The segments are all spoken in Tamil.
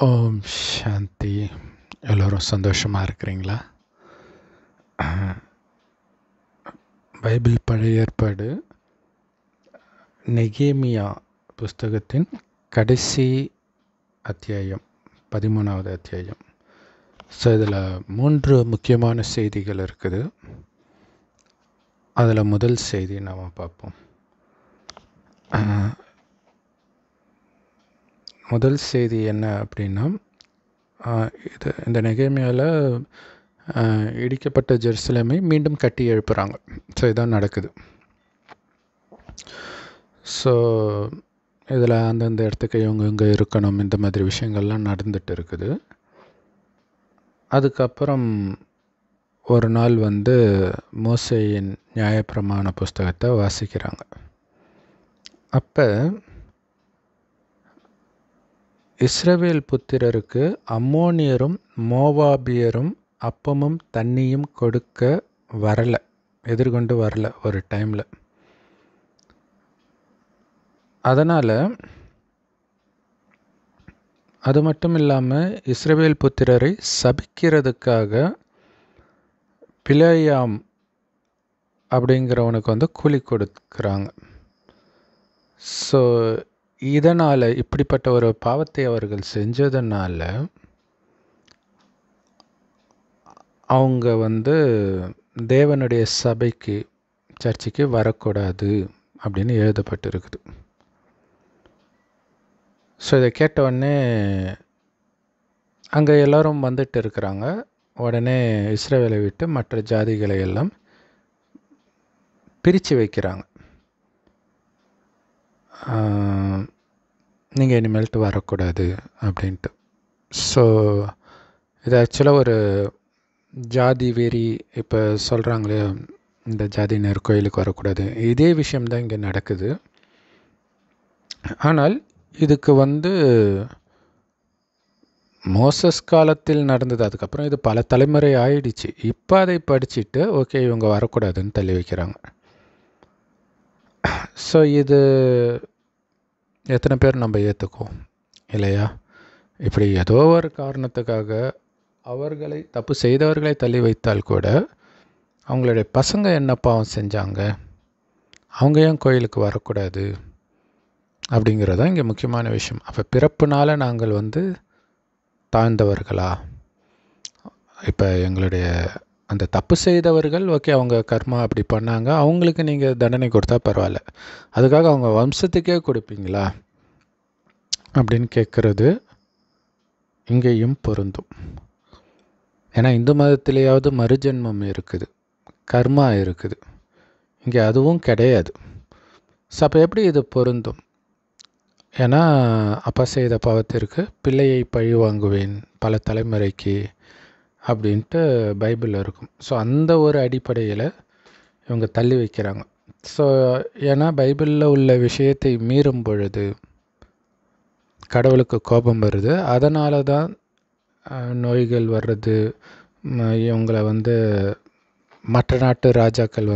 ஓம் சாந்தி. எல்லோரும் சந்தோஷமாக இருக்கிறீங்களா? பைபிள் பழைய ஏற்பாடு நெகேமியா புஸ்தகத்தின் கடைசி அத்தியாயம், 13வது அத்தியாயம். ஸோ இதில் 3 முக்கியமான செய்திகள் இருக்குது. அதில் முதல் செய்தி நாம் பார்ப்போம். முதல் செய்தி என்ன அப்படின்னா, இந்த நெகேமியாவில் இடிக்கப்பட்ட ஜெருசலேமை மீண்டும் கட்டி எழுப்புகிறாங்க. ஸோ இதான் நடக்குது. ஸோ இதில் அந்தந்த இடத்துக்கு இவங்க இருக்கணும், இந்த மாதிரி விஷயங்கள்லாம் நடந்துட்டு இருக்குது. அதுக்கப்புறம் ஒரு நாள் மோசேயின் நியாயப்பிரமாண புஸ்தகத்தை வாசிக்கிறாங்க. அப்போ இஸ்ரவேல் புத்திரருக்கு அம்மோனியரும் மோவாபியரும் அப்பமும் தண்ணியும் கொடுக்க வரலை, எதிர்கொண்டு வரலை ஒரு டைமில். அதனால் அது மட்டும் இல்லாமல் இஸ்ரவேல் புத்திரரை சபிக்கிறதுக்காக பிலேயாம் அப்படிங்கிறவனுக்கு கூலி கொடுக்குறாங்க. ஸோ இதனால், இப்படிப்பட்ட ஒரு பாவத்தை அவர்கள் செஞ்சதுனால அவங்க தேவனுடைய சபைக்கு, சர்ச்சுக்கு வரக்கூடாது அப்படின்னு எழுதப்பட்டிருக்குது. ஸோ இதை கேட்டவுடனே அங்கே எல்லோரும் வந்துட்டு இருக்கிறாங்க. உடனே இஸ்ரவேலை விட்டு மற்ற ஜாதிகளை எல்லாம் பிரித்து வைக்கிறாங்க. நீங்கள் இனிமேல்ட்டு வரக்கூடாது அப்படின்ட்டு. ஸோ இது ஆக்சுவலாக ஒரு ஜாதி வெறி. இப்போ சொல்கிறாங்களே, இந்த ஜாதியினர் கோயிலுக்கு வரக்கூடாது, இதே விஷயம்தான் இங்கே நடக்குது. ஆனால் இதுக்கு மோசஸ் காலத்தில் நடந்தது. அதுக்கப்புறம் இது பல தலைமுறை ஆயிடுச்சு. இப்போ அதை படிச்சுட்டு ஓகே இவங்க வரக்கூடாதுன்னு தள்ளி வைக்கிறாங்க. ஸோ இது எத்தனை பேர் நம்ம ஏற்றுக்குவோம் இல்லையா? இப்படி ஏதோ ஒரு காரணத்துக்காக அவர்களை, தப்பு செய்தவர்களை தள்ளி வைத்தால் கூட அவங்களுடைய பசங்க என்ன பாவம் செஞ்சாங்க, அவங்க ஏன் கோயிலுக்கு வரக்கூடாது அப்படிங்கிறது தான் இங்கே முக்கியமான விஷயம். அப்போ பிறப்புனால நாங்கள் தாழ்ந்தவர்களா? இப்போ எங்களுடைய அந்த தப்பு செய்தவர்கள் ஓகே, அவங்க கர்மா அப்படி பண்ணாங்க, அவங்களுக்கு நீங்கள் தண்டனை கொடுத்தா பரவாயில்ல, அதுக்காக அவங்க வம்சத்துக்கே கொடுப்பீங்களா அப்படின்னு கேட்குறது இங்கேயும் பொருந்தும். ஏன்னா இந்து மதத்திலேயாவது மறுஜென்மம் இருக்குது, கர்மா இருக்குது. இங்கே அதுவும் கிடையாது. ஸோ அப்போ எப்படி இது பொருந்தும்? ஏன்னா அப்பா செய்த பாவத்திற்கு பிள்ளையை பழி வாங்குவேன் பல தலைமுறைக்கு அப்படின்ட்டு பைபிளில் இருக்கும். ஸோ அந்த ஒரு அடிப்படையில் இவங்க தள்ளி வைக்கிறாங்க. ஸோ ஏன்னா பைபிளில் உள்ள விஷயத்தை மீறும் பொழுது கடவுளுக்கு கோபம் வருது. அதனால தான் நோய்கள் வர்றது, இவங்களை மற்ற நாட்டு ராஜாக்கள்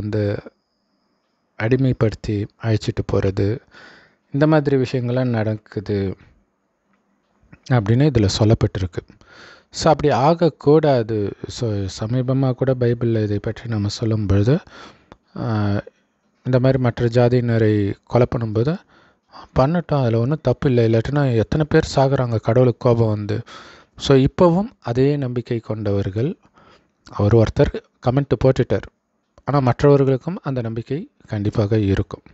அடிமைப்படுத்தி அழைச்சிட்டு போகிறது, இந்த மாதிரி விஷயங்கள்லாம் நடக்குது அப்படின்னு இதில் சொல்லப்பட்டிருக்கு. ஸோ அப்படி ஆகக்கூடாது. ஸோ சமீபமாக கூட பைபிளில் இதை பற்றி நம்ம சொல்லும் பொழுது இந்த மாதிரி மற்ற ஜாதியினரை கொலை பண்ணும்போது பண்ணட்டும், அதில் ஒன்றும் தப்பு இல்லை, இல்லாட்டினா எத்தனை பேர் சாகுறாங்க கடவுளுக்கு கோபம் ஸோ இப்போவும் அதே நம்பிக்கை கொண்டவர்கள், அவர் ஒருத்தர் கமெண்ட் போட்டுட்டார், ஆனால் மற்றவர்களுக்கும் அந்த நம்பிக்கை கண்டிப்பாக இருக்கும்.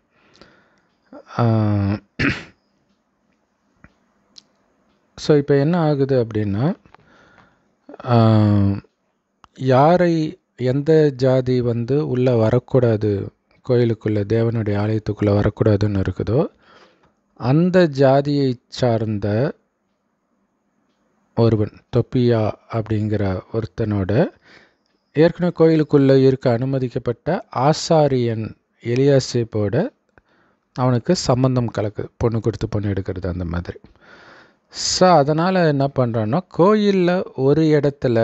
ஸோ இப்போ என்ன ஆகுது அப்படின்னா, யாரை, எந்த ஜாதி உள்ளே வரக்கூடாது, கோயிலுக்குள்ளே தேவனுடைய ஆலயத்துக்குள்ளே வரக்கூடாதுன்னு இருக்குதோ அந்த ஜாதியை சார்ந்த ஒருவன், தொப்பியா அப்படிங்கிற ஒருத்தனோட ஏற்கனவே கோயிலுக்குள்ளே இருக்க அனுமதிக்கப்பட்ட ஆசாரியன் எலியாசேப்போட அவனுக்கு சம்பந்தம் கலக்குது, பொண்ணு கொடுத்து பொண்ணு எடுக்கிறது அந்த மாதிரி. ஸோ அதனால் என்ன பண்ணுறான்னா, கோயிலில் ஒரு இடத்துல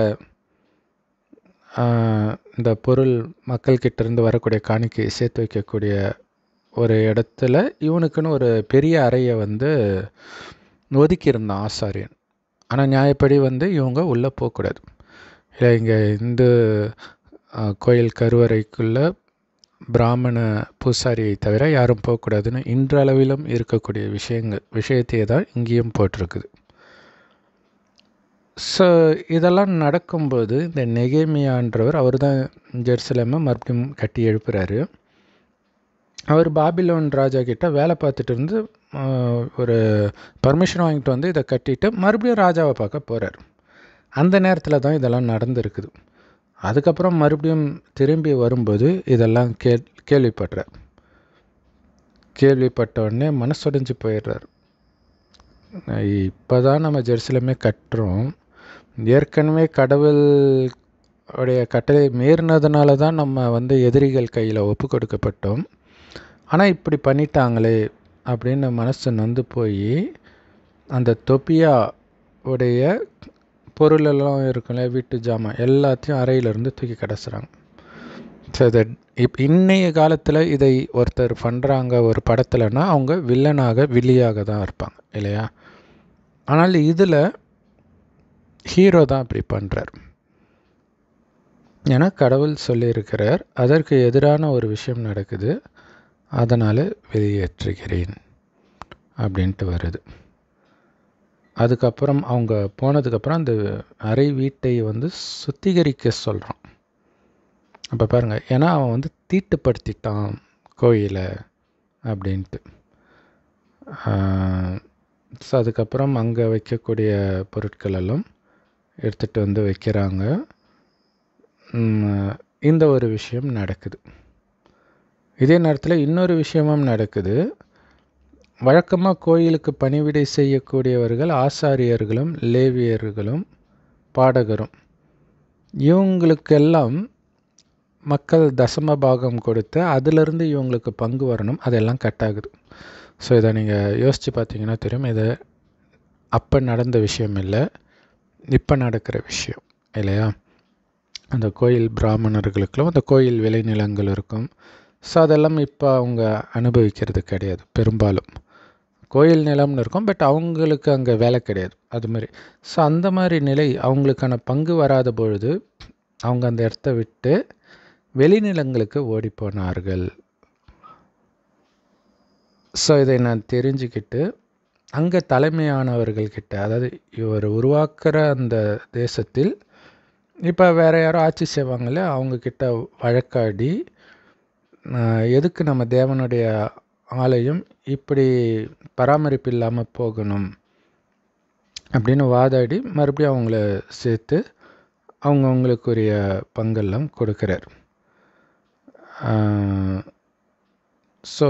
இந்த பொருள் மக்கள்கிட்டேருந்து வரக்கூடிய காணிக்கை சேர்த்து வைக்கக்கூடிய ஒரு இடத்துல இவனுக்குன்னு ஒரு பெரிய அறையை ஒதுக்கியிருந்தான் ஆசாரியன். ஆனால் நியாயப்படி வந்து இவங்க உள்ளே போகக்கூடாது. இல்லை இங்கே இந்து கோயில் கருவறைக்குள்ளே பிராமண பூசாரியை தவிர யாரும் போகக்கூடாதுன்னு இன்றளவிலும் இருக்கக்கூடிய விஷயத்தையே தான் இங்கேயும் போட்டிருக்குது. ஸோ இதெல்லாம் நடக்கும்போது இந்த நெகேமியான்றவர் அவர் தான் ஜெருசலேமை மறுபடியும் கட்டி எழுப்புறாரு. அவர் பாபிலோன் ராஜா கிட்ட வேலை பார்த்துட்டு இருந்து ஒரு பர்மிஷன் வாங்கிட்டு வந்து இதை கட்டிட்டு மறுபடியும் ராஜாவை பார்க்க போகிறார். அந்த நேரத்தில் தான் இதெல்லாம் நடந்துருக்குது. அதுக்கப்புறம் மறுபடியும் திரும்பி வரும்போது இதெல்லாம் கேள்விப்படுறார். கேள்விப்பட்ட உடனே மனசுடைஞ்சு போயிடுறார். இப்போ தான் நம்ம ஜெருசலேமே கட்டுறோம், ஏற்கனவே கடவுள் உடைய கட்டளை மீறினதுனால தான் நம்ம வந்து எதிரிகள் கையில் ஒப்பு கொடுக்கப்பட்டோம். ஆனால் இப்படி பண்ணிட்டாங்களே அப்படின்னு மனசு நொந்து போய் அந்த தொப்பியா உடைய பொருளெல்லாம் இருக்குல்ல, வீட்டு ஜாமான் எல்லாத்தையும் அறையிலேருந்து தூக்கி கடைசுறாங்க. ஸோ இன்னைய காலத்தில் இதை ஒருத்தர் பண்ணுறாங்க ஒரு படத்தில்னா அவங்க வில்லியாக தான் இருப்பாங்க இல்லையா? ஆனால் இதில் ஹீரோ தான் அப்படி பண்ணுறார். ஏன்னா கடவுள் சொல்லியிருக்கிறார், அதற்கு எதிரான ஒரு விஷயம் நடக்குது, அதனால் வெளியேற்றுகிறேன் அப்படின்ட்டு வருது. அதுக்கப்புறம் அவங்க போனதுக்கப்புறம் அந்த அறை வீட்டை வந்து சுத்திகரிக்க சொல்கிறான். அப்போ பாருங்கள், ஏன்னா அவன் வந்து தீட்டுப்படுத்திட்டான் கோயிலை அப்படின்ட்டு. ஸோ அதுக்கப்புறம் அங்கே வைக்கக்கூடிய பொருட்கள் எல்லாம் எடுத்துகிட்டு வந்து வைக்கிறாங்க. இந்த ஒரு விஷயம் நடக்குது. இதே நேரத்தில் இன்னொரு விஷயமும் நடக்குது. வழக்கமாக கோயிலுக்கு பணிவிடை செய்யக்கூடியவர்கள் ஆசாரியர்களும் லேவியர்களும் பாடகரும், இவங்களுக்கெல்லாம் மக்கள் தசம பாகம் கொடுத்து அதிலிருந்து இவங்களுக்கு பங்கு வரணும், அதெல்லாம் கட் ஆகுது. ஸோ இதை நீங்கள் யோசித்து பார்த்தீங்கன்னா தெரியும், இது அப்போ நடந்த விஷயம் இல்லை, இப்போ நடக்கிற விஷயம் இல்லையா? அந்த கோயில் பிராமணர்களுக்கெல்லாம் அந்த கோயில் விளைநிலங்கள் இருக்கும். ஸோ அதெல்லாம் இப்போ அவங்க அனுபவிக்கிறது கிடையாது. பெரும்பாலும் கோயில் நிலம்னு இருக்கும், பட் அவங்களுக்கு அங்கே வேலை கிடையாது அது மாதிரி. ஸோ அந்த மாதிரி நிலை அவங்களுக்கான பங்கு வராத பொழுது அவங்க அந்த இடத்த விட்டு வெளிநிலங்களுக்கு ஓடி போனார்கள். ஸோ இதை நான் தெரிஞ்சுக்கிட்டு அங்கே தலைமையானவர்கள்கிட்ட, அதாவது இவர் உருவாக்குற அந்த தேசத்தில் இப்போ வேறு யாரோ ஆட்சி செய்வாங்களே அவங்கக்கிட்ட வழக்காடி, எதுக்கு நம்ம தேவனுடைய ஆலயம் இப்படி பராமரிப்பு இல்லாமல் போகணும் அப்படின்னு வாதாடி மறுபடியும் அவங்கள சேர்த்து அவங்களுக்குரிய பங்கெல்லாம் கொடுக்குறார். ஸோ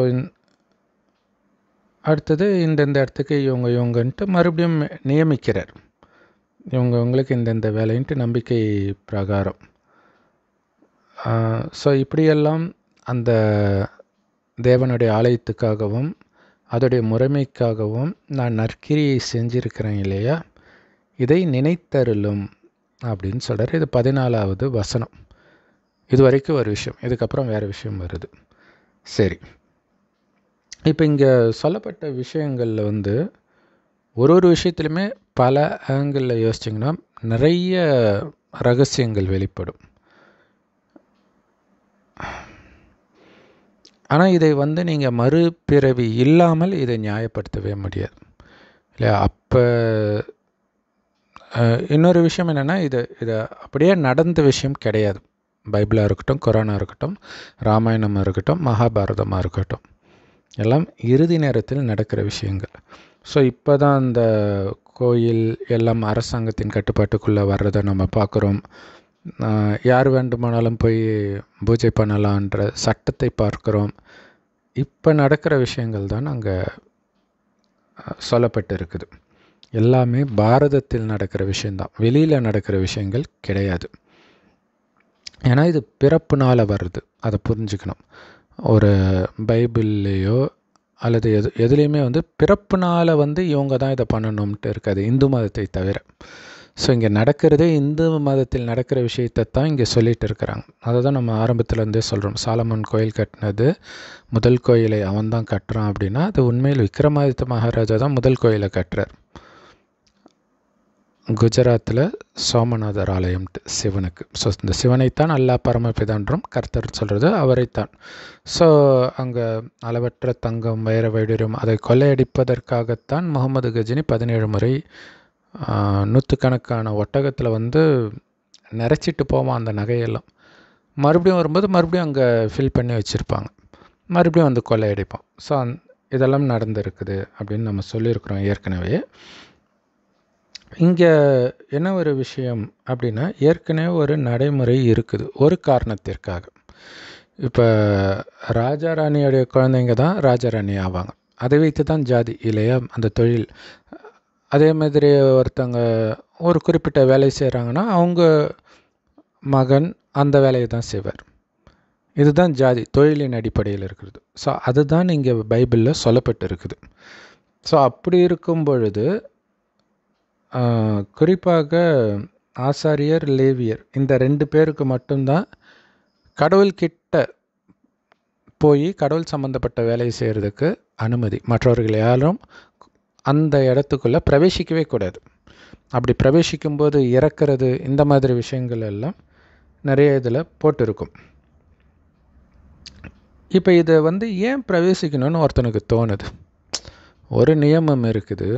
அடுத்தது இந்தந்த இடத்துக்கு இவங்கன்ட்டு மறுபடியும் நியமிக்கிறார். இவங்களுக்கு இந்தந்த வேலைன்ட்டு நம்பிக்கை பிரகாரம். ஸோ இப்படியெல்லாம் அந்த தேவனுடைய ஆலயத்துக்காகவும் அதோடைய முறைமைக்காகவும் நான் நற்கிரியை செஞ்சிருக்கிறேன் இல்லையா, இதை நினைத்தருளும் அப்படின்னு சொல்கிறார். இது 14வது வசனம். இது வரைக்கும் ஒரு விஷயம், இதுக்கப்புறம் வேறு விஷயம் வருது. சரி, இப்போ இங்கே சொல்லப்பட்ட விஷயங்களில் வந்து ஒரு விஷயத்துலையுமே பல ஆங்கிளில் யோசிச்சிங்கன்னா நிறைய ரகசியங்கள் வெளிப்படும். ஆனால் இதை வந்து நீங்கள் மறுபிறவி இல்லாமல் இதை நியாயப்படுத்தவே முடியாது இல்லையா? அப்போ இன்னொரு விஷயம் என்னென்னா, இதை அப்படியே நடந்த விஷயம் கிடையாது. பைபிளாக இருக்கட்டும், குரானாக இருக்கட்டும், ராமாயணமாக இருக்கட்டும், மகாபாரதமாக இருக்கட்டும், எல்லாம் இறுதி நேரத்தில் நடக்கிற விஷயங்கள். ஸோ இப்போ தான் அந்த கோயில் எல்லாம் அரசாங்கத்தின் கட்டுப்பாட்டுக்குள்ளே வர்றதை நம்ம பார்க்குறோம். யார் வேண்டுமானாலும் போய் பூஜை பண்ணலான்ற சட்டத்தை பார்க்குறோம். இப்போ நடக்கிற விஷயங்கள் தான் அங்கே சொல்லப்பட்டு இருக்குது. எல்லாமே பாரதத்தில் நடக்கிற விஷயந்தான், வெளியில் நடக்கிற விஷயங்கள் கிடையாது. ஏன்னா இது பிறப்புனால் வருது, அதை புரிஞ்சுக்கணும். ஒரு பைபிள்லேயோ அல்லது எதுலேயுமே வந்து பிறப்புனால் வந்து இவங்க தான் இதை பண்ணணும்ட்டு இருக்காது, இந்து மதத்தை தவிர. ஸோ இங்கே நடக்கிறதே இந்து மதத்தில் நடக்கிற விஷயத்தை தான் இங்கே சொல்லிகிட்டு இருக்கிறாங்க. அதை தான் நம்ம ஆரம்பத்துலேருந்தே சொல்கிறோம். சாலமன் கோயில் கட்டினது முதல் கோயிலை அவன் தான் கட்டுறான் அப்படின்னா, அது உண்மையில் விக்ரமாதித்த மகாராஜா தான் முதல் கோயிலை கட்டுறார். குஜராத்தில் சோமநாதர் ஆலயம்ட்டு சிவனுக்கு. ஸோ இந்த சிவனைத்தான் அல்லாஹ் பரமபிதான்றும் கர்த்தர் சொல்கிறது அவரைத்தான். ஸோ அங்கே அளவற்ற தங்கம் வைர வைடூரியம் அதை கொள்ளையடிப்பதற்காகத்தான் முகமது கஜினி 17 முறை நூற்றுக்கணக்கான ஒட்டகத்தில் வந்து நிறச்சிட்டு போவான் அந்த நகையெல்லாம். மறுபடியும் வரும்போது மறுபடியும் அங்கே ஃபில் பண்ணி வச்சுருப்பாங்க, மறுபடியும் வந்து கொள்ளையடிப்போம். ஸோ இதெல்லாம் நடந்திருக்குது அப்படின்னு நம்ம சொல்லியிருக்கிறோம் ஏற்கனவே. இங்கே என்ன ஒரு விஷயம் அப்படின்னா, ஏற்கனவே ஒரு நடைமுறை இருக்குது ஒரு காரணத்திற்காக. இப்போ ராஜா ராணியோடைய குழந்தைங்க தான் ராஜா ராணி ஆவாங்க, அதை வைத்து தான் ஜாதி இல்லையா, அந்த தொழில். அதே மாதிரி ஒருத்தங்க ஒரு குறிப்பிட்ட வேலை செய்கிறாங்கன்னா அவங்க மகன் அந்த வேலையை தான் செய்வார். இதுதான் ஜாதி தொழிலின் அடிப்படையில் இருக்கிறது. ஸோ அதுதான் இங்கே பைபிளில் சொல்லப்பட்டு இருக்குது. ஸோ அப்படி இருக்கும் பொழுது குறிப்பாக ஆசாரியர் லேவியர் இந்த 2 பேருக்கு மட்டும்தான் கடவுள்கிட்ட போய் கடவுள் சம்மந்தப்பட்ட வேலை செய்கிறதுக்கு அனுமதி. மற்றவர்கள் யாரும் அந்த இடத்துக்குள்ளே பிரவேசிக்கவே கூடாது. அப்படி பிரவேசிக்கும்போது இறக்கிறது இந்த மாதிரி விஷயங்கள் எல்லாம் நிறைய இதில் போட்டிருக்கும். இப்போ இதை வந்து ஏன் பிரவேசிக்கணும்னு ஒருத்தனுக்கு தோணுது. ஒரு நியமம் இருக்குது.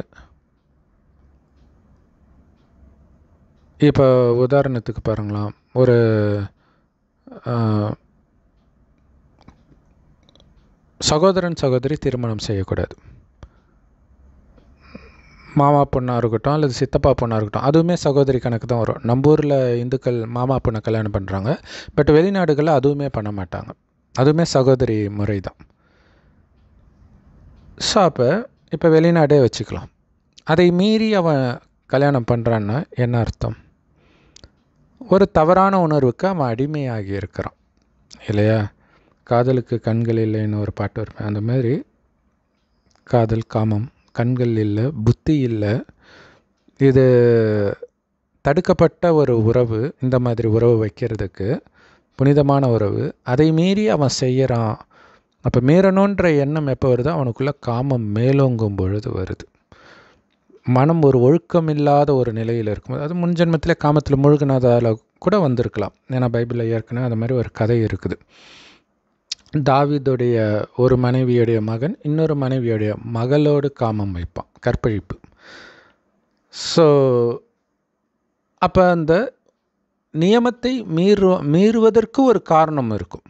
இப்போ உதாரணத்துக்கு பாருங்களாம், ஒரு சகோதரன் சகோதரி திருமணம் செய்யக்கூடாது. மாமா பொண்ணாக இருக்கட்டும் அல்லது சித்தப்பா பொண்ணாக இருக்கட்டும், அதுவுமே சகோதரி கணக்கு தான் வரும். நம்ம ஊரில் இந்துக்கள் மாமா பொண்ணை கல்யாணம் பண்ணுறாங்க, பட் வெளிநாடுகளில் அதுவுமே பண்ண மாட்டாங்க, அதுவுமே சகோதரி முறை தான். ஸோ இப்போ வெளிநாடே வச்சுக்கலாம். அதை மீறி அவன் கல்யாணம் பண்ணுறான்னா என்ன அர்த்தம்? ஒரு தவறான உணர்வுக்கு அவன் அடிமையாகி இருக்கிறான் இல்லையா. காதலுக்கு கண்கள் இல்லைன்னு ஒரு பாட்டு இருப்பேன், அந்த மாதிரி காதல் காமம், கண்கள் இல்லை, புத்தி இல்லை, இது தடுக்கப்பட்ட ஒரு உறவு. இந்த மாதிரி உறவு வைக்கிறதுக்கு புனிதமான உறவு, அதை மீறி அவன் செய்கிறான். அப்போ மீறணுன்ற எண்ணம் எப்போ வருது? அவனுக்குள்ளே காமம் மேலோங்கும் பொழுது வருது. மனம் ஒரு ஒழுக்கம் இல்லாத ஒரு நிலையில் இருக்கும்போது, அது முன்ஜென்மத்தில் காமத்தில் முழுகினதால் கூட வந்திருக்கலாம். ஏன்னா பைபிளில் ஏற்கனவே அந்த மாதிரி ஒரு கதை இருக்குது. தாவீதுடைய ஒரு மனைவியுடைய மகன் இன்னொரு மனைவியுடைய மகளோடு காமம் வைப்பான், கற்பழிப்பு. ஸோ அப்போ அந்த நியமத்தை மீறுவதற்கு ஒரு காரணம் இருக்கும்.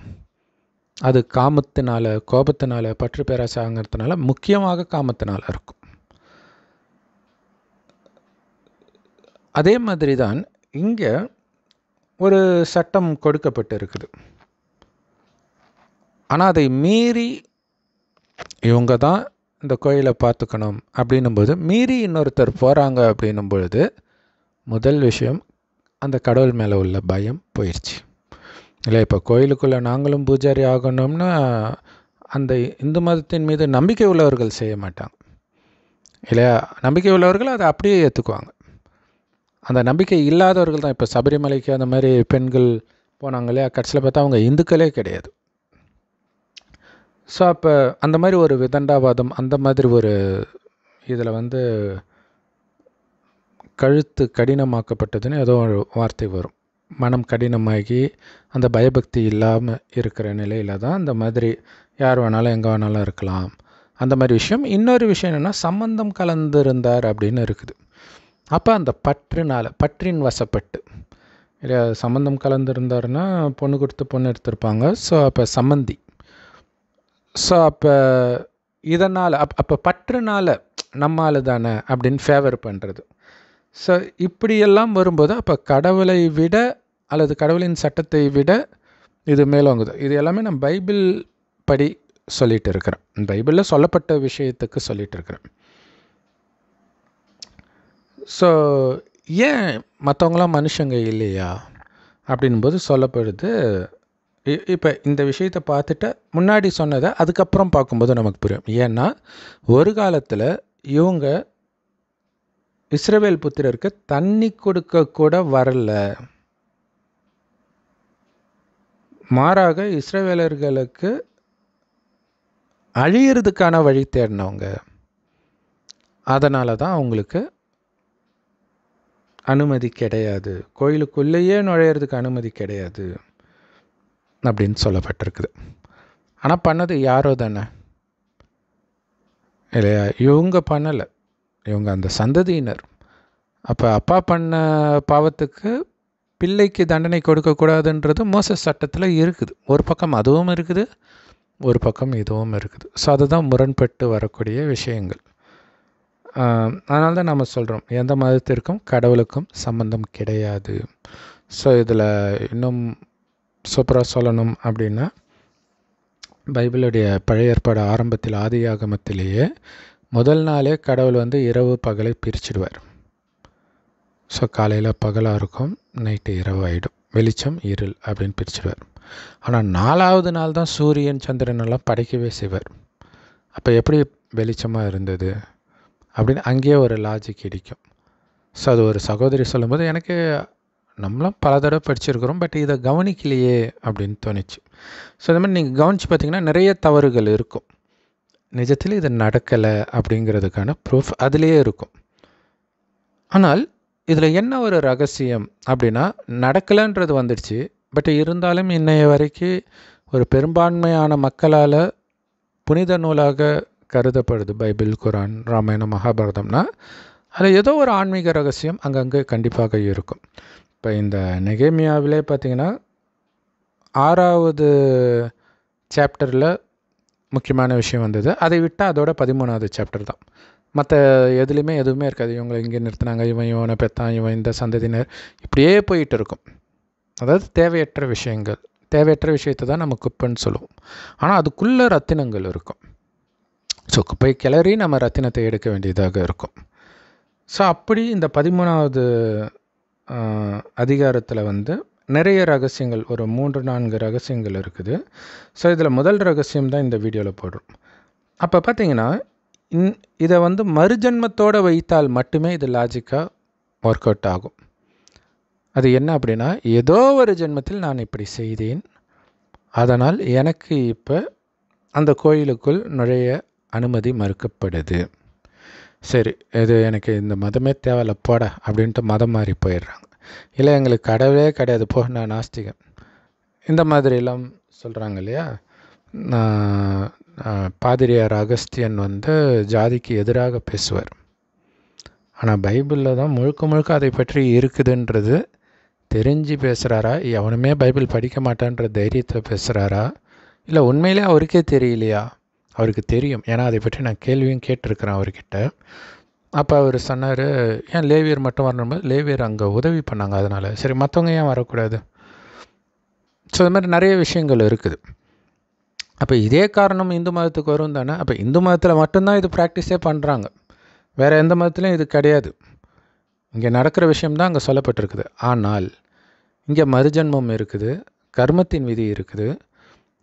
அது காமத்தினால, கோபத்தினால, பற்று பேராசைங்கிறதுனால, முக்கியமாக காமத்தினால இருக்கும். அதே மாதிரி தான் இங்கே ஒரு சட்டம் கொடுக்கப்பட்டு இருக்குது. ஆனால் அதை மீறி இவங்க தான் இந்த கோயிலை பார்த்துக்கணும் அப்படின்னும்போது மீறி இன்னொருத்தர் போகிறாங்க அப்படின்னும் பொழுது முதல் விஷயம் அந்த கடவுள் மேலே உள்ள பயம் போயிடுச்சு இல்லை. இப்போ கோயிலுக்குள்ளே நாங்களும் பூஜாரி ஆகணும்னா அந்த இந்து மதத்தின் மீது நம்பிக்கை உள்ளவர்கள் செய்ய மாட்டாங்க இல்லையா. நம்பிக்கை உள்ளவர்கள் அதை அப்படியே ஏற்றுக்குவாங்க. அந்த நம்பிக்கை இல்லாதவர்கள் தான். இப்போ சபரிமலைக்கு அந்த மாதிரி பெண்கள் போனாங்க இல்லையா, கடைசியில் பார்த்தா அவங்க இந்துக்களே கிடையாது. ஸோ அப்போ அந்த மாதிரி ஒரு விதண்டாவாதம், அந்த மாதிரி ஒரு இதில் வந்து கழுத்து கடினமாக்கப்பட்டதுன்னு ஏதோ ஒரு வார்த்தை வரும். மனம் கடினமாகி அந்த பயபக்தி இல்லாமல் இருக்கிற நிலையில் தான் அந்த மாதிரி யார் வேணாலும் எங்கே வேணாலும் இருக்கலாம் அந்த மாதிரி விஷயம். இன்னொரு விஷயம் என்னென்னா சம்பந்தம் கலந்துருந்தார் அப்படின்னு இருக்குது. அப்போ அந்த பற்றின் வசப்பட்டு இல்லையா, சம்பந்தம் கலந்துருந்தாருன்னா பொண்ணு கொடுத்து பொண்ணு எடுத்திருப்பாங்க. ஸோ அப்போ சம்மந்தி. ஸோ அப்போ இதனால் அப்போ பற்றுனால நம்மால் தானே அப்படின்னு ஃபேவர் பண்ணுறது. ஸோ இப்படியெல்லாம் வரும்போது அப்போ கடவுளை விட அல்லது கடவுளின் சட்டத்தை விட இது மேலோங்குது. இது எல்லாமே நான் பைபிள் படி சொல்லிகிட்டு இருக்கிறேன், பைபிளில் சொல்லப்பட்ட விஷயத்துக்கு சொல்லிகிட்டு இருக்கிறேன். ஸோ ஏன் மற்றவங்களாம் மனுஷங்க இல்லையா அப்படின்போது சொல்லப்படுது. இப்போ இந்த விஷயத்தை பார்த்துட்டு முன்னாடி சொன்னதை அதுக்கப்புறம் பார்க்கும்போது நமக்கு புரியும். ஏன்னா ஒரு காலத்தில் இவங்க இஸ்ரவேல் புத்திரருக்கு தண்ணி கொடுக்க கூட வரல, மாறாக இஸ்ரவேலர்களுக்கு அழியிறதுக்கான வழி தேடினவங்க. அதனால தான் அவங்களுக்கு அனுமதி கிடையாது, கோயிலுக்குள்ளேயே நுழையிறதுக்கு அனுமதி கிடையாது அப்படின்னு சொல்லப்பட்டிருக்குது. ஆனால் பண்ணது யாரோ தானே இல்லையா? இவங்க பண்ணலை, இவங்க அந்த சந்ததியினர். அப்போ அப்பா பண்ண பாவத்துக்கு பிள்ளைக்கு தண்டனை கொடுக்கக்கூடாதுன்றது மோசஸ் சட்டத்தில் இருக்குது. ஒரு பக்கம் அதுவும் இருக்குது, ஒரு பக்கம் இதுவும் இருக்குது. ஸோ அதுதான் முரண்பட்டு வரக்கூடிய விஷயங்கள். அதனால தான் நம்ம சொல்கிறோம், எந்த மதத்திற்கும் கடவுளுக்கும் சம்பந்தம் கிடையாது. ஸோ இதில் இன்னும் சூப்பராக சொல்லணும் அப்படின்னா, பைபிளுடைய பழைய ஏற்பாடு ஆரம்பத்தில் ஆதி ஆகமத்திலேயே முதல் நாளே கடவுள் இரவு பகலை பிரிச்சிடுவார். ஸோ காலையில் பகலாக இருக்கும், நைட்டு இரவு ஆகிடும், வெளிச்சம் இருள் அப்படின்னு பிரிச்சிடுவார். ஆனால் 4ஆவது நாள் தான் சூரியன் சந்திரனெல்லாம் படைக்கவே செய்வார். அப்போ எப்படி வெளிச்சமாக இருந்தது அப்படின்னு அங்கேயே ஒரு லாஜிக் இடிக்கும். ஸோ அது ஒரு சகோதரி சொல்லும்போது எனக்கு, நம்மளும் பல தடவை படிச்சிருக்கிறோம், பட் இதை கவனிக்கலையே அப்படின்னு தோணுச்சு. ஸோ இந்த மாதிரி நீங்கள் கவனித்து பார்த்திங்கன்னா நிறைய தவறுகள் இருக்கும். நிஜத்தில் இது நடக்கலை அப்படிங்கிறதுக்கான ப்ரூஃப் அதுலேயே இருக்கும். ஆனால் இதில் என்ன ஒரு ரகசியம் அப்படின்னா, நடக்கலைன்றது வந்துடுச்சு, பட் இருந்தாலும் இன்னைய வரைக்கும் ஒரு பெரும்பான்மையான மக்களால் புனித நூலாக கருதப்படுது பைபிள், குரான், ராமாயணம், மகாபாரதம்னா அதில் ஏதோ ஒரு ஆன்மீக ரகசியம் அங்கங்கே கண்டிப்பாக இருக்கும். இப்போ இந்த நெகேமியாவிலே பார்த்திங்கன்னா 6வது சாப்டரில் முக்கியமான விஷயம் வந்தது. அதை விட்டால் அதோட 13வது சாப்டர் தான். மற்ற எதுலேயுமே எதுவுமே இருக்காது. இவங்களை இங்கே நிறுத்தினாங்க, இவனை பெத்தான், இவன் இந்த சந்ததியினர், இப்படியே போயிட்டு இருக்கும். அதாவது தேவையற்ற விஷயங்கள், தேவையற்ற விஷயத்தை தான் நம்ம குப்பைன்னு சொல்லுவோம். ஆனால் அதுக்குள்ளே ரத்தினங்கள் இருக்கும். ஸோ குப்பை கிளறி நம்ம ரத்தினத்தை எடுக்க வேண்டியதாக இருக்கும். ஸோ அப்படி இந்த 13வது அதிகாரத்தில் நிறைய ரகசியங்கள், ஒரு 3-4 ரகசியங்கள் இருக்குது. ஸோ இதில் முதல் ரகசியம் தான் இந்த வீடியோவில் போடுறோம். அப்போ பார்த்தீங்கன்னா இதை மறுஜன்மத்தோடு வைத்தால் மட்டுமே இது லாஜிக்காக ஒர்க் அவுட் ஆகும். அது என்ன அப்படின்னா, ஏதோ ஒரு ஜென்மத்தில் நான் இப்படி செய்தேன், அதனால் எனக்கு இப்போ அந்த கோயிலுக்குள் நுழைய அனுமதி மறுக்கப்படுது. சரி, இது எனக்கு இந்த மதமே தேவையில்ல போட அப்படின்ட்டு மதம் மாறி போயிடுறாங்க. இல்லை எங்களுக்கு கடவுளே கிடையாது, போ நான் நாஸ்திகன், இந்த மாதிரிலாம் சொல்கிறாங்க இல்லையா? பாதிரியார் அகஸ்தியன் ஜாதிக்கு எதிராக பேசுவார். ஆனால் பைபிளில் தான் முழுக்க முழுக்க அதை பற்றி இருக்குதுன்றது தெரிஞ்சு பேசுகிறாரா, எவனுமே பைபிள் படிக்க மாட்டான்ற தைரியத்தில் பேசுகிறாரா, இல்லை உண்மையிலே அவருக்கே தெரியலையா? அவருக்கு தெரியும், ஏன்னா அதை பற்றி நான் கேள்வியும் கேட்டிருக்கிறேன் அவர்கிட்ட. அப்போ அவர் சொன்னார், ஏன் லேவியர் மட்டும் வரணும்போது லேவியர் அங்கே உதவி பண்ணாங்க, அதனால் சரி மற்றவங்க ஏன் வரக்கூடாது? ஸோ இது மாதிரி நிறைய விஷயங்கள் இருக்குது. அப்போ இதே காரணம் இந்து மதத்துக்கு வரும் தானே. அப்போ இந்து மதத்தில் மட்டும்தான் இது ப்ராக்டிஸே பண்ணுறாங்க, வேறு எந்த மதத்துலையும் இது கிடையாது. இங்கே நடக்கிற விஷயம்தான் அங்கே சொல்லப்பட்டிருக்குது. ஆனால் இங்கே மறுஜன்மம் இருக்குது, கர்மத்தின் விதி இருக்குது.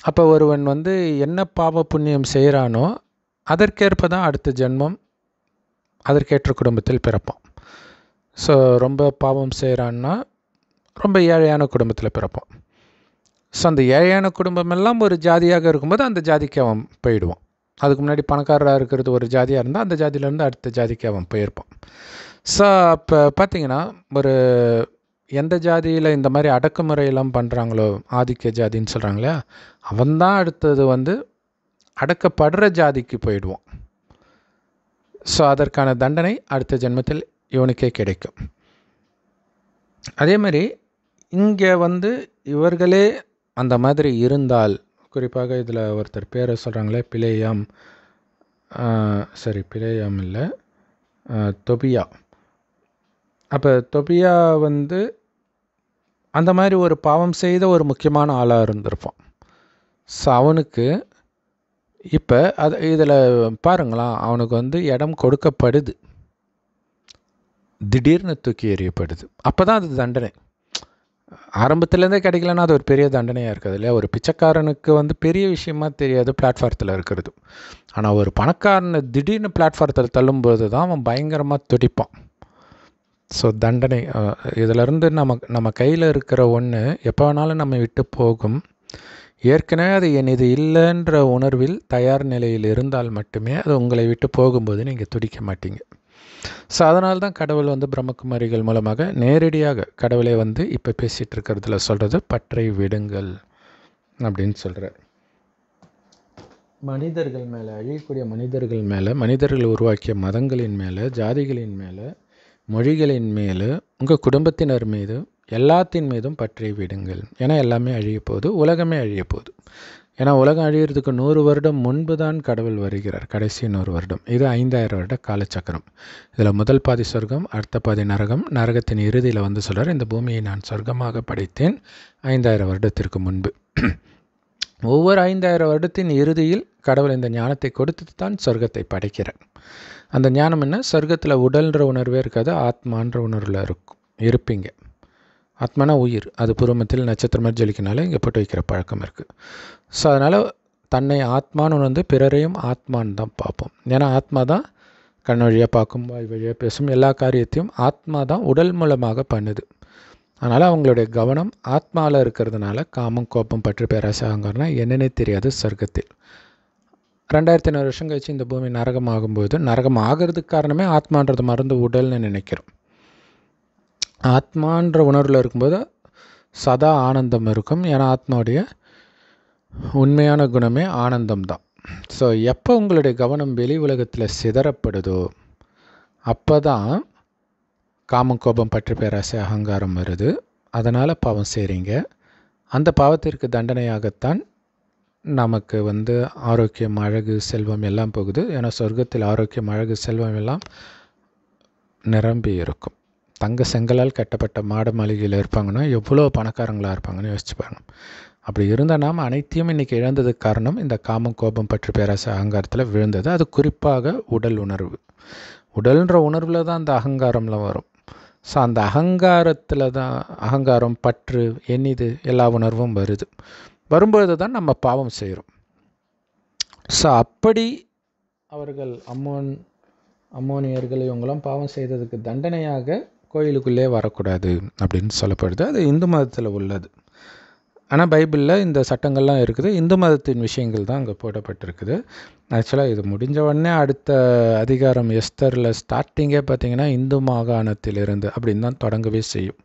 அப்போ ஒருவன் என்ன பாவ புண்ணியம் செய்கிறானோ அதற்கேற்ப தான் அடுத்த ஜென்மம் அதற்கேற்ற குடும்பத்தில் பிறப்பான். ஸோ ரொம்ப பாவம் செய்கிறான்னா ரொம்ப ஏழையான குடும்பத்தில் பிறப்பான். ஸோ அந்த ஏழையான குடும்பமெல்லாம் ஒரு ஜாதியாக இருக்கும்போது அந்த ஜாதிக்கு அவன் போயிடுவான். அதுக்கு முன்னாடி பணக்காரராக இருக்கிறது ஒரு ஜாதியாக இருந்தால் அந்த ஜாதியிலேருந்து அடுத்த ஜாதிக்கு அவன் போயிருப்பான். ஸோ அப்போ பார்த்திங்கன்னா, ஒரு எந்த ஜாதியில் இந்த மாதிரி அடக்குமுறையெல்லாம் பண்ணுறாங்களோ, ஆதிக்க ஜாதின்னு சொல்கிறாங்களே, அவன்தான் அடுத்தது அடக்கப்படுற ஜாதிக்கு போயிடுவான். ஸோ அதற்கான தண்டனை அடுத்த ஜென்மத்தில் இவனுக்கே கிடைக்கும். அதே மாதிரி இங்கே இவர்களே அந்த மாதிரி இருந்தால், குறிப்பாக இதில் ஒருத்தர் பேரை சொல்கிறாங்களே, பிலேயாம், பிலேயாம் இல்லை, தொபியா. அப்போ தொபியா அந்த மாதிரி ஒரு பாவம் செய்த ஒரு முக்கியமான ஆளாக இருந்திருப்பான். ஸோ அவனுக்கு இப்போ இதில் பாருங்களாம், அவனுக்கு இடம் கொடுக்கப்படுது, திடீர்னு தூக்கி எறியப்படுது. அப்போ தான் அது தண்டனை. ஆரம்பத்துலேருந்தே கிடைக்கலன்னா அது ஒரு பெரிய தண்டனையாக இருக்காது இல்லையா? ஒரு பிச்சைக்காரனுக்கு பெரிய விஷயமா தெரியாது பிளாட்ஃபாரத்தில் இருக்கிறது. ஆனால் ஒரு பணக்காரனை திடீர்னு பிளாட்ஃபாரத்தில் தள்ளும்போது தான் அவன் பயங்கரமாக துடிப்பான். ஸோ தண்டனை இதிலேருந்து நம்ம கையில் இருக்கிற ஒன்று எப்போ வேணாலும் நம்ம விட்டு போகும். ஏற்கனவே அது இது இல்லைன்ற உணர்வில் தயார் நிலையில் இருந்தால் மட்டுமே அது உங்களை விட்டு போகும்போது நீங்கள் துடிக்க மாட்டீங்க. ஸோ அதனால தான் கடவுள் வந்து பிரம்மகுமாரிகள் மூலமாக நேரடியாக கடவுளை வந்து இப்போ பேசிகிட்டு இருக்கிறதுல சொல்கிறது பற்றை விடுங்கள் அப்படின்னு சொல்கிறார். மனிதர்கள் மேலே, அழியக்கூடிய மனிதர்கள் மேலே, மனிதர்கள் உருவாக்கிய மதங்களின் மேலே, ஜாதிகளின் மேலே, மொழிகளின் மேலே, உங்கள் குடும்பத்தினர் மீது, எல்லாத்தின் மீதும் பற்றை விடுங்கள். ஏன்னா எல்லாமே அழிய போகுது, உலகமே அழிய போகுது. ஏன்னா உலகம் அழியிறதுக்கு 100 வருடம் முன்பு தான் கடவுள் வருகிறார், கடைசி 100 வருடம். இது 5000 வருட காலச்சக்கரம். இதில் முதல் பாதி சொர்க்கம், அடுத்த பாதி நரகம். நரகத்தின் இறுதியில் வந்து சொல்கிறார், இந்த பூமியை நான் சொர்க்கமாக படைத்தேன் 5000 வருடத்திற்கு முன்பு. ஒவ்வொரு 5000 வருடத்தின் இறுதியில் கடவுள் இந்த ஞானத்தை கொடுத்து தான் சொர்க்கத்தை படைக்கிறார். அந்த ஞானம் என்ன? சொர்க்கத்தில் உடல்ன்ற உணர்வே இருக்காது, ஆத்மான்ற உணர்வில் இருப்பீங்க. ஆத்மானா உயிர், அது பூர்வமத்தில் நட்சத்திரமாக ஜொலிக்கனால இங்கே போட்டு வைக்கிற பழக்கம் இருக்குது. ஸோ அதனால் தன்னை ஆத்மான்னு வந்து பிறரையும் ஆத்மான்னு தான் பார்ப்போம். ஏன்னா ஆத்மா தான் கண் வழியாக பார்க்கும், வாய் வழியாக பேசும், எல்லா காரியத்தையும் ஆத்மா தான் உடல் மூலமாக பண்ணுது. அதனால் அவங்களுடைய கவனம் ஆத்மாவில் இருக்கிறதுனால காமம், கோபம், பற்று, பேராசை, அகங்காரம்னா என்னன்னே தெரியாது சொர்க்கத்தில். 2500 வருஷம் கழிச்சு இந்த பூமி நரகம் ஆகும்போது, நரகம் ஆகிறதுக்கு காரணமே ஆத்மான்றது மறந்து உடல்னு நினைக்கிறோம். ஆத்மான்ற உணர்வில் இருக்கும்போது சதா ஆனந்தம் இருக்கும். ஏன்னா ஆத்மாவுடைய உண்மையான குணமே ஆனந்தம் தான். ஸோ எப்போ உங்களுடைய கவனம் வெளி உலகத்தில் சிதறப்படுதோ அப்போ தான் காமம், கோபம், பற்று, பேராசை, அகங்காரம் வருது. அதனால் பாவம் செய்கிறீங்க. அந்த பாவத்திற்கு தண்டனையாகத்தான் நமக்கு வந்து ஆரோக்கியம், அழகு, செல்வம் எல்லாம் போகுது. ஏன்னா சொர்க்கத்தில் ஆரோக்கியம், அழகு, செல்வம் எல்லாம் நிரம்பி இருக்கும். தங்க செங்கலால் கட்டப்பட்ட மாட மாளிகையில் இருப்பாங்கன்னா எவ்வளோ பணக்காரங்களாக இருப்பாங்கன்னு யோசிச்சு பாருங்க. அப்படி இருந்த நாம் அனைத்தையும் இன்றைக்கி இழந்ததுக்கு காரணம் இந்த காமம், கோபம், பற்று, பேராசை, அகங்காரத்தில் விழுந்தது. அது குறிப்பாக உடல் உணர்வு. உடல்ன்ற உணர்வில் தான் அந்த அகங்காரம்லாம் வரும். ஸோ அந்த அகங்காரத்தில் தான் அகங்காரம், பற்று, எண்ணிது எல்லா உணர்வும் வருது. வரும்பொழுது தான் நம்ம பாவம் செய்கிறோம். ஸோ அப்படி அவர்கள் அம்மோனியர்கள் இவங்களாம் பாவம் செய்ததுக்கு தண்டனையாக கோயிலுக்குள்ளே வரக்கூடாது அப்படின்னு சொல்லப்படுது. அது இந்து மதத்தில் உள்ளது. ஆனால் பைபிளில் இந்த சட்டங்கள்லாம் இருக்குது. இந்து மதத்தின் விஷயங்கள் தான் அங்கே போடப்பட்டிருக்குது. ஆக்சுவலாக இது முடிஞ்ச உடனே அடுத்த அதிகாரம் எஸ்தரில் ஸ்டார்டிங்கே பார்த்திங்கன்னா இந்து மாகாணத்திலிருந்து அப்படின்னு தான் தொடங்கவே செய்யும்.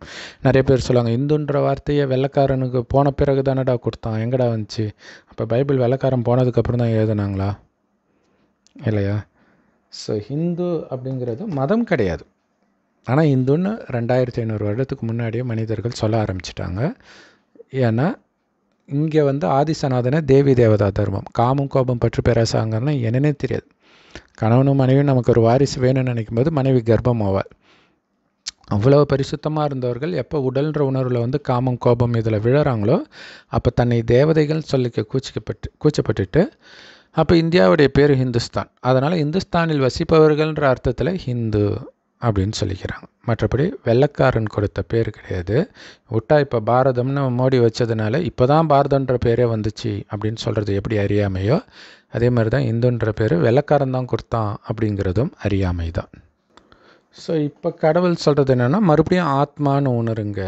நிறைய பேர் சொல்லுவாங்க, இந்துன்ற வார்த்தையை வெள்ளைக்காரனுக்கு போன பிறகு தானடா கொடுத்தான், எங்கடா வந்துச்சு? அப்போ பைபிள் வெள்ளைக்காரன் போனதுக்கப்புறம் தான் எழுதுனாங்களா? இல்லையா? ஸோ ஹிந்து அப்படிங்கிறது மதம் கிடையாது. ஆனால் இந்துன்னு 2500 வருடத்துக்கு முன்னாடியே மனிதர்கள் சொல்ல ஆரம்பிச்சிட்டாங்க. ஏன்னா இங்கே வந்து ஆதிசநாதன தேவி தேவதா தர்மம். காமம், கோபம், பற்று, பேராசாங்கன்னா என்னன்னே தெரியாது. கணவனும் மனைவியும் நமக்கு ஒரு வாரிசு வேணும்னு நினைக்கும் போது மனைவி கர்ப்பம் ஆவாள். அவ்வளோ பரிசுத்தமாக இருந்தவர்கள் எப்போ உடல்ன்ற உணர்வில் வந்து காமம், கோபம் இதில் விழுறாங்களோ அப்போ தன்னை தேவதைகள் சொல்லிக்க கூச்சப்பட்டுட்டு அப்போ இந்தியாவுடைய பேர் ஹிந்துஸ்தான். அதனால் இந்துஸ்தானில் வசிப்பவர்கள்ன்ற அர்த்தத்தில் ஹிந்து அப்படின்னு சொல்லிக்கிறாங்க. மற்றபடி வெள்ளைக்காரன் கொடுத்த பேர் கிடையாது. விட்டா இப்போ பாரதம்னு மோடி வச்சதுனால இப்போ தான் பாரதன்ற பேரே வந்துச்சு அப்படின்னு சொல்கிறது எப்படி அறியாமையோ அதே மாதிரி தான் இந்துன்ற பேர் வெள்ளைக்காரன் தான் கொடுத்தான் அப்படிங்கிறதும் அறியாமை தான். ஸோ இப்போ கடவுள் சொல்கிறது என்னென்னா, மறுபடியும் ஆத்மான்னு உணருங்க.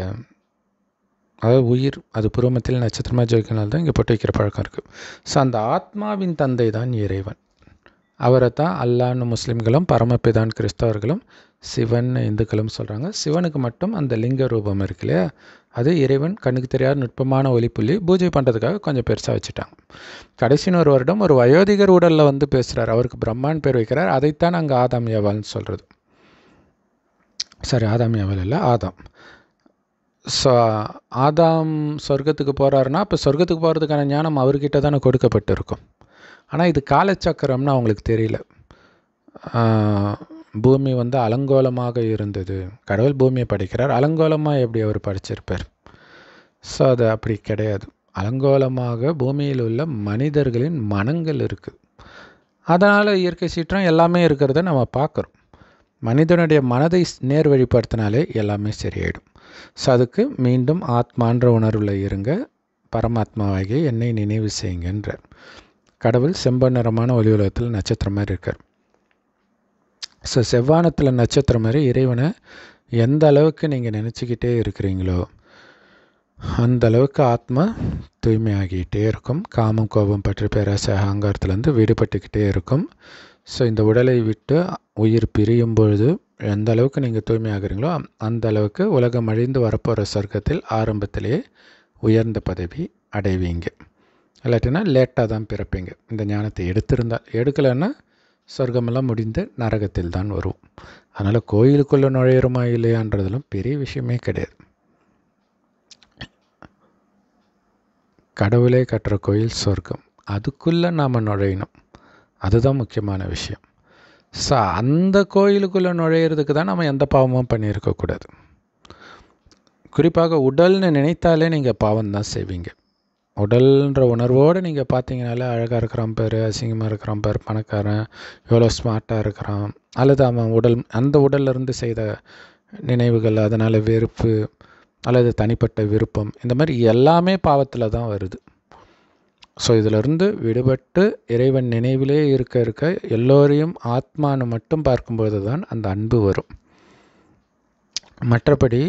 அதாவது உயிர், அது புருவமத்தில் நட்சத்திரமாக ஜெயிக்கனால தான் இங்கே போட்டு வைக்கிற பழக்கம் இருக்குது. ஸோ அந்த ஆத்மாவின் தந்தை தான் இறைவன். அவரை தான் அல்லான்னு முஸ்லீம்களும், பரமபிதான் கிறிஸ்தவர்களும், சிவன் இந்துக்களும் சொல்கிறாங்க. சிவனுக்கு மட்டும் அந்த லிங்க ரூபம் இருக்கு இல்லையா, அது இறைவன் கண்ணுக்கு தெரியாத நுட்பமான ஒளிப்புள்ளி. பூஜை பண்ணுறதுக்காக கொஞ்சம் பெருசாக வச்சுட்டாங்க. கடைசி 1 வருடம் ஒரு வயோதிகர் உடலில் வந்து பேசுகிறார். அவருக்கு பிரம்மான் பேர் வைக்கிறார். அதைத்தான் அங்கே ஆதாம் ஏவாள்னு சொல்கிறது. சரி, ஆதாம் ஏவாள் இல்லை, ஆதாம். ஸோ ஆதாம் சொர்க்கத்துக்கு போகிறாருன்னா அப்போ சொர்க்கத்துக்கு போகிறதுக்கான ஞானம் அவர்கிட்ட தானே கொடுக்கப்பட்டு இருக்கும். ஆனால் இது காலச்சக்கரம்னு அவங்களுக்கு தெரியல. பூமி வந்து அலங்கோலமாக இருந்தது. கடவுள் பூமியை படைக்கிறார், அலங்கோலமாக எப்படி அவர் படைச்சிருப்பார்? ஸோ அது அப்படி கிடையாது. அலங்கோலமாக பூமியில் உள்ள மனிதர்களின் மனங்கள் இருக்குது. அதனால் இயற்கை சீற்றம் எல்லாமே இருக்கிறத நம்ம பார்க்குறோம். மனிதனுடைய மனதை நேர் வழிப்படுத்தினாலே எல்லாமே சரியாயிடும். ஸோ அதுக்கு மீண்டும் ஆத்மான்ற உணர்வில் இருங்க, பரமாத்மாவாகிய என்னை நினைவு செய்யுங்கன்றார். கடவுள் செம்பன் நிறமான ஒளி உலகத்தில் நட்சத்திரம் மாதிரி இருக்கார். ஸோ செவ்வானத்தில் நட்சத்திரம் மாதிரி இறைவனை எந்த அளவுக்கு நீங்கள் நினச்சிக்கிட்டே இருக்கிறீங்களோ அந்த அளவுக்கு ஆத்மா தூய்மையாகிட்டே இருக்கும். காமம், கோபம், பற்று, பேராசை, அகங்காரத்துலேருந்து விடுபட்டுக்கிட்டே இருக்கும். ஸோ இந்த உடலை விட்டு உயிர் பிரியும் பொழுது எந்த அளவுக்கு நீங்கள் தூய்மையாகிறீங்களோ அந்த அளவுக்கு உலகம் அழிந்து வரப்போகிற சொர்க்கத்தில் ஆரம்பத்திலேயே உயர்ந்த பதவி அடைவீங்க. இல்லாட்டினா லேட்டாக தான் பிறப்பீங்க. இந்த ஞானத்தை எடுக்கலைன்னா சொர்க்கமெல்லாம் முடிந்து நரகத்தில் தான் வரும். அதனால் கோயிலுக்குள்ளே நுழையிறோமா இல்லையான்றதுலாம் பெரிய விஷயமே கிடையாது. கடவுளே கட்டுற கோயில் சொர்க்கம், அதுக்குள்ளே நாம் நுழையணும். அதுதான் முக்கியமான விஷயம். ஸோ அந்த கோயிலுக்குள்ளே நுழையிறதுக்கு தான் நம்ம எந்த பாவமும் பண்ணியிருக்கக்கூடாது. குறிப்பாக உடல்னு நினைத்தாலே நீங்கள் பாவம் தான் செய்வீங்க. உடல்ன்ற உணர்வோடு நீங்கள் பார்த்தீங்கனாலே அழகாக இருக்கிறான் பேர், அசிங்கமாக இருக்கிறான் பேர், பணக்காரன் எவ்வளோ ஸ்மார்ட்டாக இருக்கிறான், அல்லது அவன் அந்த உடல்லிருந்து செய்த நினைவுகள், அதனால் வெறுப்பு அல்லது தனிப்பட்ட விருப்பம், இந்த மாதிரி எல்லாமே பாவத்தில் தான் வருது. ஸோ இதிலிருந்து விடுபட்டு இறைவன் நினைவிலே இருக்க எல்லோரையும் ஆத்மானு மட்டும் பார்க்கும்போது தான் அந்த அன்பு வரும். மற்றபடி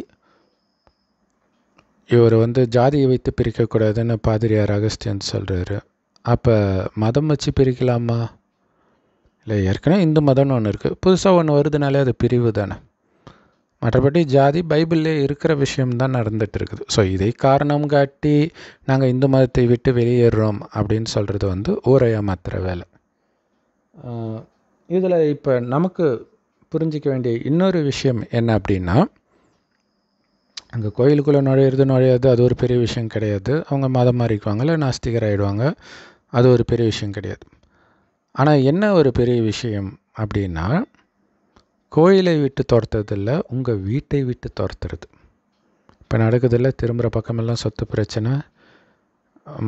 இவர் ஜாதியை வைத்து பிரிக்கக்கூடாதுன்னு பாதிரியார் அகஸ்தியன் சொல்கிறாரு. அப்போ மதம் வச்சு பிரிக்கலாமா? இல்லை, ஏற்கனவே இந்து மதம்னு ஒன்று இருக்குது, புதுசாக ஒன்று வருதுனாலே அது பிரிவு தானே. மற்றபடி ஜாதி பைபிள்லே இருக்கிற விஷயம்தான் நடந்துகிட்டு இருக்குது. ஸோ இதை காரணம் காட்டி நாங்கள் இந்து மதத்தை விட்டு வெளியேறுறோம் அப்படின்னு சொல்கிறது ஊரை ஏமாத்துகிற வேலை. இதில் இப்போ நமக்கு புரிஞ்சிக்க வேண்டிய இன்னொரு விஷயம் என்ன அப்படின்னா, அங்கே கோயிலுக்குள்ளே நுழையாது அது ஒரு பெரிய விஷயம் கிடையாது. அவங்க மதம் மாறிக்குவாங்கல்ல, நாஸ்திகர் ஆகிடுவாங்க, அது ஒரு பெரிய விஷயம் கிடையாது. ஆனால் என்ன ஒரு பெரிய விஷயம் அப்படின்னா, கோயிலை விட்டு துரத்துறதில்ல, உங்கள் வீட்டை விட்டு துரத்துறது. இப்போ நடக்குதில்ல, திரும்புகிற பக்கமெல்லாம் சொத்து பிரச்சனை.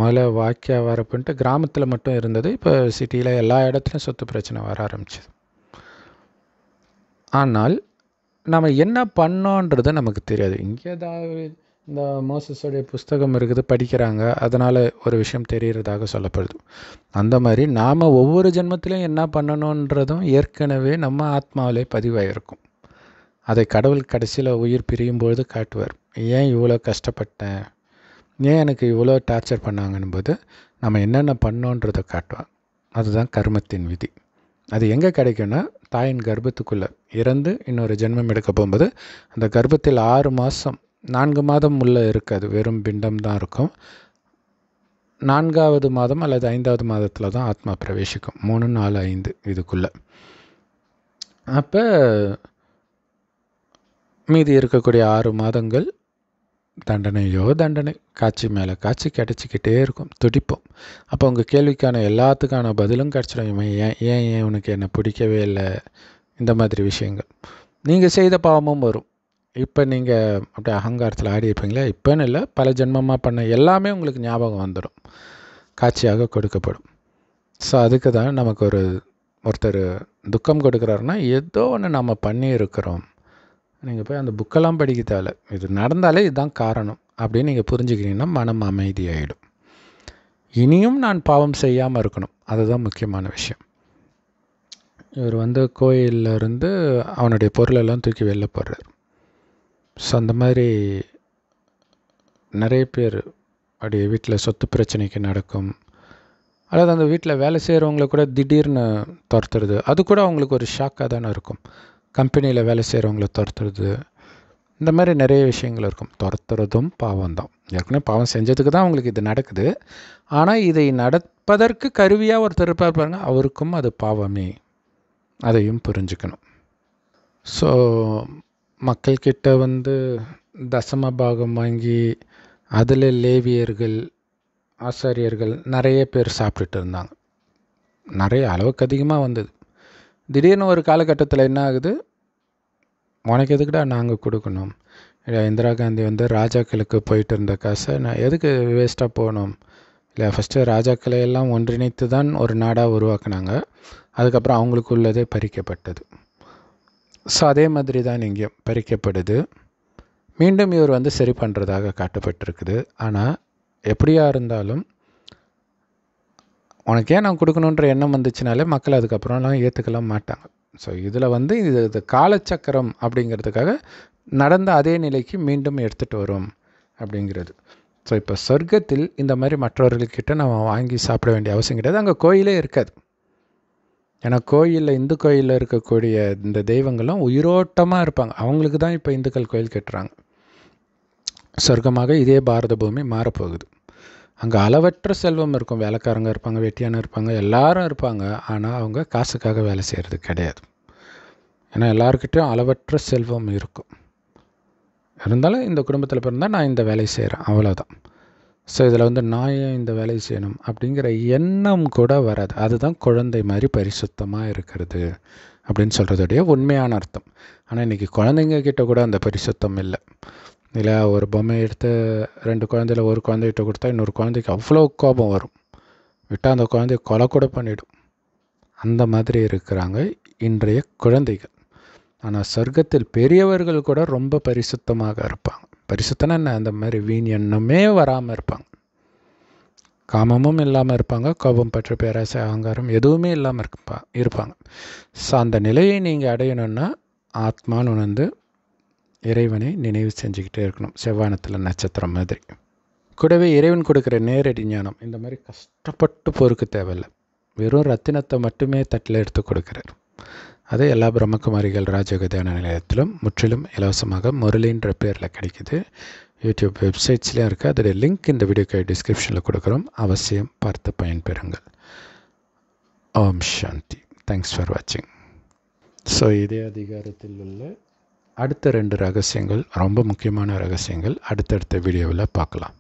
முதல்ல வாக்கியா வரப்புன்ட்டு கிராமத்தில் மட்டும் இருந்தது, இப்போ சிட்டியில் எல்லா இடத்துலையும் சொத்து பிரச்சனை வர ஆரம்பிச்சிது. ஆனால் நம்ம என்ன பண்ணோன்றது நமக்கு தெரியாது. இங்கே ஏதாவது இந்த மோசஸோடைய புஸ்தகம் இருக்குது, படிக்கிறாங்க, அதனால் ஒரு விஷயம் தெரிகிறதாக சொல்லப்படுது. அந்த மாதிரி நாம் ஒவ்வொரு ஜென்மத்திலையும் என்ன பண்ணணுன்றதும் ஏற்கனவே நம்ம ஆத்மாவிலே பதிவாயிருக்கும். அதை கடவுள் கடைசியில் உயிர் பிரியும் பொழுது காட்டுவார். ஏன் இவ்வளோ கஷ்டப்பட்டேன், ஏன் எனக்கு இவ்வளோ டார்ச்சர் பண்ணாங்கன்னும் போது நம்ம என்னென்ன பண்ணோன்றதை காட்டுவாங்க. அதுதான் கர்மத்தின் விதி. அது எங்கே கிடைக்குன்னா, தாயின் கர்ப்பத்துக்குள்ளே இறந்து இன்னொரு ஜென்மம் எடுக்க போகும்போது அந்த கர்ப்பத்தில் 6 மாதம் 4 மாதம் உள்ளே இருக்காது, வெறும் பிண்டம் தான் இருக்கும். 4வது மாதம் அல்லது 5வது மாதத்தில் தான் ஆத்மா பிரவேசிக்கும். 3, 4, 5 இதுக்குள்ளே. அப்போ மீதி இருக்கக்கூடிய 6 மாதங்கள் தண்டனை காட்சி மேலே காட்சி கிடச்சிக்கிட்டே இருக்கும், துடிப்போம். அப்போ உங்கள் கேள்விக்கான எல்லாத்துக்கான பதிலும் கிடச்சிடும். ஏன் உனக்கு என்னை பிடிக்கவே இல்லை, இந்த மாதிரி விஷயங்கள். நீங்கள் செய்த பாவமும் வரும். இப்போ நீங்கள் அப்படியே அகங்காரத்தில் ஆடி இருப்பீங்களா, இப்போன்னு இல்லை, பல ஜென்மமாக பண்ண எல்லாமே உங்களுக்கு ஞாபகம் வந்துடும், காட்சியாக கொடுக்கப்படும். ஸோ அதுக்கு தான் நமக்கு ஒருத்தர் துக்கம் கொடுக்குறாருன்னா ஏதோ ஒன்று நம்ம பண்ணியிருக்கிறோம். நீங்கள் போய் அந்த புக்கெல்லாம் படிக்க தேவை, இது நடந்தாலே இதுதான் காரணம் அப்படின்னு நீங்கள் புரிஞ்சுக்கிறீங்கன்னா மனம் அமைதியாகிடும். இனியும் நான் பாவம் செய்யாமல் இருக்கணும், அதுதான் முக்கியமான விஷயம். இவர் கோயிலில் இருந்து அவனுடைய பொருளெல்லாம் தூக்கி வெளில போடுறார். ஸோ அந்த மாதிரி நிறைய பேர் அப்படியே வீட்டில் சொத்து பிரச்சனைக்கு நடக்கும். அதாவது அந்த வீட்டில் வேலை செய்கிறவங்கள கூட திடீர்னு துரத்துறது, அது கூட அவங்களுக்கு ஒரு ஷாக்காக தானே இருக்கும். கம்பெனியில் வேலை செய்கிறவங்கள துரத்துறது, இந்த மாதிரி நிறைய விஷயங்கள் இருக்கும். துரத்துறதும் பாவம் தான். ஏற்கனவே பாவம் செஞ்சதுக்கு தான் அவங்களுக்கு இது நடக்குது. ஆனால் இதை நடப்பதற்கு கருவியாக ஒருத்தர் இருப்பார் பாருங்க, அவருக்கும் அது பாவமே, அதையும் புரிஞ்சுக்கணும். ஸோ மக்கள்கிட்ட தசம பாகம் வாங்கி அதில் லேவியர்கள், ஆசாரியர்கள் நிறைய பேர் சாப்பிட்டுட்டு இருந்தாங்க. நிறைய அளவுக்கு அதிகமாக வந்தது. திடீர்னு ஒரு காலகட்டத்தில் என்ன ஆகுது, உனக்கு எதுக்குடா நாங்கள் கொடுக்கணும், இல்லை இந்திரா காந்தி ராஜாக்களுக்கு போயிட்டு இருந்த காசை நான் எதுக்கு வேஸ்ட்டாக போகணும், இல்லை ஃபஸ்ட்டு ராஜாக்களை எல்லாம் ஒன்றிணைத்து தான் ஒரு நாடாக உருவாக்குனாங்க, அதுக்கப்புறம் அவங்களுக்கு உள்ளதே பறிக்கப்பட்டது. ஸோ அதே மாதிரி தான் இங்கேயும் பறிக்கப்படுது. மீண்டும் இவர் சரி பண்ணுறதாக காட்டப்பட்டிருக்குது. ஆனால் எப்படியா இருந்தாலும் உனக்கே நான் கொடுக்கணுன்ற எண்ணம் வந்துச்சுனாலே மக்கள் அதுக்கப்புறம்லாம் ஏற்றுக்கலாம் மாட்டாங்க. ஸோ இதில் இது காலச்சக்கரம் அப்படிங்கிறதுக்காக நடந்த அதே நிலைக்கு மீண்டும் எடுத்துகிட்டு வரும் அப்படிங்கிறது. ஸோ இப்போ சொர்க்கத்தில் இந்த மாதிரி மற்றவர்கள்கிட்ட நம்ம வாங்கி சாப்பிட வேண்டிய அவசியம் கிடையாது. அங்கே கோயிலே இருக்காது. ஏன்னா கோயிலில், இந்து கோயிலில் இருக்கக்கூடிய இந்த தெய்வங்கள்லாம் உயிரோட்டமாக இருப்பாங்க. அவங்களுக்கு தான் இப்போ இந்துக்கள் கோயில் கட்டுறாங்க. சொர்க்கமாக இதே பாரத பூமி மாறப்போகுது. அங்கே அளவற்ற செல்வம் இருக்கும். வேலைக்காரங்க இருப்பாங்க, வெட்டியான இருப்பாங்க, எல்லாரும் இருப்பாங்க. ஆனால் அவங்க காசுக்காக வேலை செய்கிறது கிடையாது. ஏன்னா எல்லாருக்கிட்டையும் அளவற்ற செல்வம் இருக்கும். இருந்தாலும் இந்த குடும்பத்தில் பிறந்தால் நான் இந்த வேலையை செய்கிறேன், அவ்வளோதான். ஸோ இதில் நான் ஏன் இந்த வேலையை செய்யணும் அப்படிங்கிற எண்ணம் கூட வராது. அதுதான் குழந்தை மாதிரி பரிசுத்தமாக இருக்கிறது அப்படின்னு சொல்கிறதுடைய உண்மையான அர்த்தம். ஆனால் இன்றைக்கி குழந்தைங்க கிட்ட கூட அந்த பரிசுத்தம் இல்லை. இல்லை, ஒரு பொம்மை எடுத்து 2 குழந்தையில ஒரு குழந்தைகிட்ட கொடுத்தா இன்னொரு குழந்தைக்கு அவ்வளோ கோபம் வரும். விட்டால் அந்த குழந்தைய கொலை கூட பண்ணிவிடும். அந்த மாதிரி இருக்கிறாங்க இன்றைய குழந்தைகள். ஆனால் சொர்க்கத்தில் பெரியவர்கள் கூட ரொம்ப பரிசுத்தமாக இருப்பாங்க. பரிசுத்தனா என்ன, அந்த மாதிரி வீண் எண்ணமே வராமல் இருப்பாங்க. காமமும் இல்லாமல் இருப்பாங்க. கோபம் பற்ற பேராசை அகங்காரம் எதுவுமே இல்லாமல் இருப்பாங்க. ஸோ அந்த நிலையை நீங்கள் அடையணுன்னா ஆத்மான்னு உணர்ந்து இறைவனை நினைவு செஞ்சுக்கிட்டே இருக்கணும். செவ்வானத்தில் நட்சத்திரம் மாதிரி. கூடவே இறைவன் கொடுக்குற நேரடி ஞானம். இந்த மாதிரி கஷ்டப்பட்டு பொறுக்க தேவையில்லை. வெறும் ரத்தினத்தை மட்டுமே தட்டில் எடுத்து கொடுக்குறார். அது எல்லா பிரம்மகுமாரிகள் ராஜயோக தியான நிலையத்திலும் முற்றிலும் இலவசமாக முரளின்ற பேரில் கிடைக்குது. யூடியூப் வெப்சைட்ஸ்லேயும் இருக்குது. அதோடைய லிங்க் இந்த வீடியோக்கு டிஸ்கிரிப்ஷனில் கொடுக்குறோம். அவசியம் பார்த்து பயன்பெறுங்கள். ஓம் சாந்தி. தேங்க்ஸ் ஃபார் வாட்சிங். ஸோ இதே அதிகாரத்தில் உள்ள அடுத்த 2 ரகசியங்கள், ரொம்ப முக்கியமான ரகசியங்கள் அடுத்தடுத்த வீடியோவில் பார்க்கலாம்.